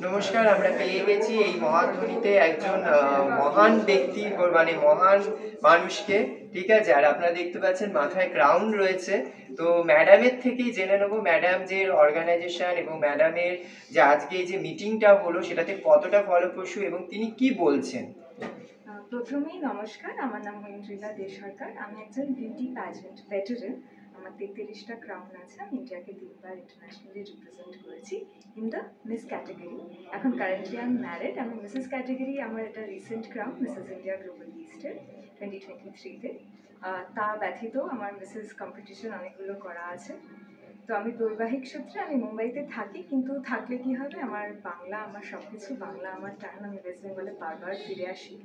নমস্কার, আমরা পেয়ে গেছি এই মহাধ্বনিতে একজন মহান ব্যক্তি মানে মহান মানুষকে। ঠিক আছে, আর আপনারা দেখতে পাচ্ছেন মাথায় ক্রাউন রয়েছে। তো ম্যাডামের থেকেই জেনে নেবো ম্যাডাম যে অর্গানাইজেশন এবং ম্যাডামের যে আজকে এই যে মিটিংটা হলো সেটাতে কতটা ফলপ্রসূ এবং তিনি কি বলছেন। প্রথমেই নমস্কার, আমার নাম ঐন্দ্রিলা দে সরকার। আমি একজন বিউটি প্যাজেন্ট ভেটারেন। আমার 33টা ক্রাউন আছে। আমি ইন্ডিয়াকে 3বার ইন্টারন্যাশনালি রিপ্রেজেন্ট করেছি ইন দ্য মিস ক্যাটাগরি। এখন কারেন্টলি আই এম ম্যারিড। আমি মিসেস ক্যাটাগরি আমার একটা recent crown Mrs India global ইস্টের 2023-তে। তা ব্যতীত আমার মিসেস কম্পিটিশন অনেকগুলো করা আছে। তো আমি বৈবাহিক সূত্রে আমি মুম্বাইতে থাকি, কিন্তু থাকলে কি হবে, আমার বাংলা আমার সব কিছু বাংলা আমার টান। আমি ওয়েস্ট বেঙ্গলে বারবার ফিরে আসি।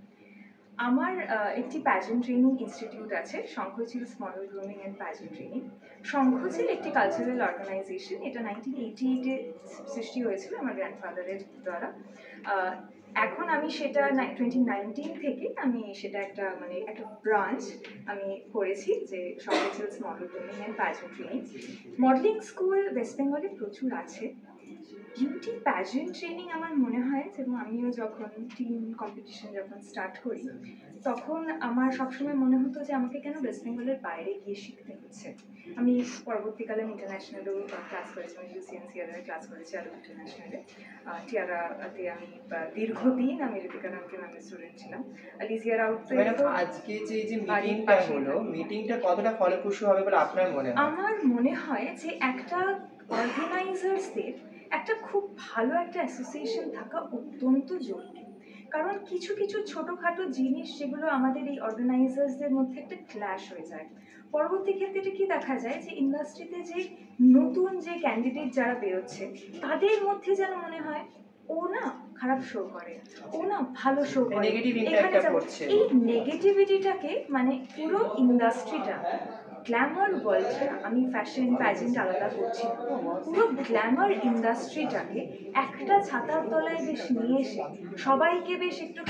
আমার একটি প্যাজেন্ট ট্রেনিং ইনস্টিটিউট আছে, Shankhachil's model grooming and pageant training. Shankhachil একটি কালচারাল অর্গানাইজেশন। এটা 1988-এ সৃষ্টি হয়েছিল আমার গ্র্যান্ডফাদারের দ্বারা। এখন আমি সেটা 2019 থেকে আমি সেটা একটা একটা ব্রাঞ্চ আমি করেছি, যে Shankhachil's model grooming and pageant training. Modelling school west বেঙ্গলে প্রচুর আছে। বিউটি প্যাজেন্ট ট্রেনিং আমার মনে হয়, এবং আমিও যখন টিম কম্পিটিশন যখন স্টার্ট করি তখন আমার সবসময় মনে হতো যে আমাকে কেন ওয়েস্ট বেঙ্গলের বাইরে গিয়ে শিখতে হচ্ছে। আমি পরবর্তীকালে ইন্টারন্যাশনালেও ক্লাস করেছি, আমি ইউসিএনসিআরে ক্লাস করেছি আরও ইন্টারন্যাশনালে। টিয়ারাতে আমি দীর্ঘদিন আমি ঋতিকা নামকে নামের স্টুডেন্ট ছিলাম। লিজিয়া রাউতে আজকে যে মিটিংটা হলো, মিটিংটা কতটা ফলপ্রসূ হবে বলে আপনার মনে হয়? আমার মনে হয় যে একটা অর্গানাইজার্সদের একটা খুব ভালো একটা অ্যাসোসিয়েশন থাকা অত্যন্ত জরুরি। কারণ কিছু কিছু ছোটোখাটো জিনিস যেগুলো আমাদের এই অর্গানাইজার্সদের মধ্যে একটা ক্ল্যাশ হয়ে যায়, পরবর্তী ক্ষেত্রে কি দেখা যায় যে ইন্ডাস্ট্রিতে যে নতুন যে ক্যান্ডিডেট যারা বেরোচ্ছে তাদের মধ্যে যেন মনে হয় ও না খারাপ শো করে, ও না ভালো শো করে, এখানে এই নেগেটিভিটিটাকে পুরো ইন্ডাস্ট্রিটা গ্ল্যামার ওয়ার্ল্ডটা, আমি ফ্যাশন প্যাজেন্ট আলাদা করছি, পুরো গ্ল্যামার ইন্ডাস্ট্রিটাকে একটা ছাতার তলায় বেশ নিয়ে এসে সবাইকে বেশ একটু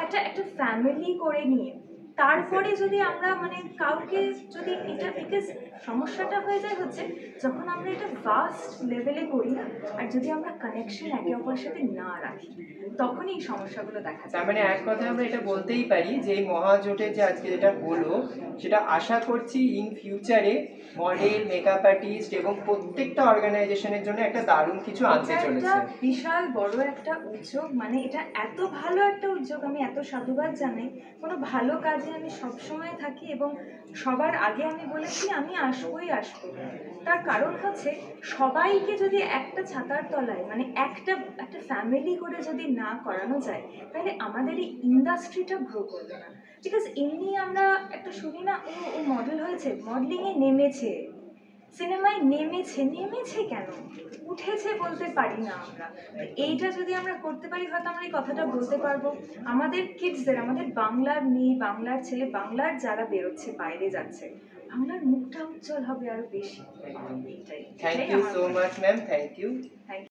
একটা একটা ফ্যামিলি করে নিয়ে তারপরে যদি আমরা কাউকে যদি এটা, বিকজ সমস্যাটা হয়ে যায় হচ্ছে যখন আমরা এটা ভাস্ট লেভেলে করি না, আর যদি আমরা কানেকশন একে অপরের সাথে না রাখি তখনই এই সমস্যাগুলো দেখা যায়। তার এক কথা আমরা এটা বলতেই পারি যে এই মহাজোটে যে আজকে যেটা হলো সেটা আশা করছি ইন ফিউচারে মডেল, মেকআপ আর্টিস্ট এবং প্রত্যেকটা অর্গানাইজেশনের জন্য একটা দারুণ কিছু আনতে চলেছে। বিশাল বড় একটা উদ্যোগ, এটা এত ভালো একটা উদ্যোগ, আমি এত সাধুবাদ জানাই। কোনো ভালো কাজে আমি সবসময় থাকি এবং সবার আগে আমি বলেছি আমি আসবই আসবো। তার কারণ হচ্ছে সবাইকে যদি একটা ছাতার তলায় একটা একটা ফ্যামিলি করে যদি না করানো যায় তাহলে আমাদের এই ইন্ডাস্ট্রিটা গ্রো করবে না। বিকজ এমনি আমরা একটা শুনি না, ও মডেল হয়েছে, মডেলিংয়ে নেমেছে, সিনেমায় নেমেছে, নেমেছে কেন, উঠেছে বলতে পারি না আমরা। এইটা যদি আমরা করতে পারি হয়তো আমরা এই কথাটা বলতে পারবো আমাদের কিডসদের, আমাদের বাংলার মেয়ে, বাংলার ছেলে, বাংলার যারা বেরোচ্ছে বাইরে যাচ্ছে, বাংলার মুখটা উজ্জ্বল হবে আরো বেশি। Thank you so much ma'am, thank you.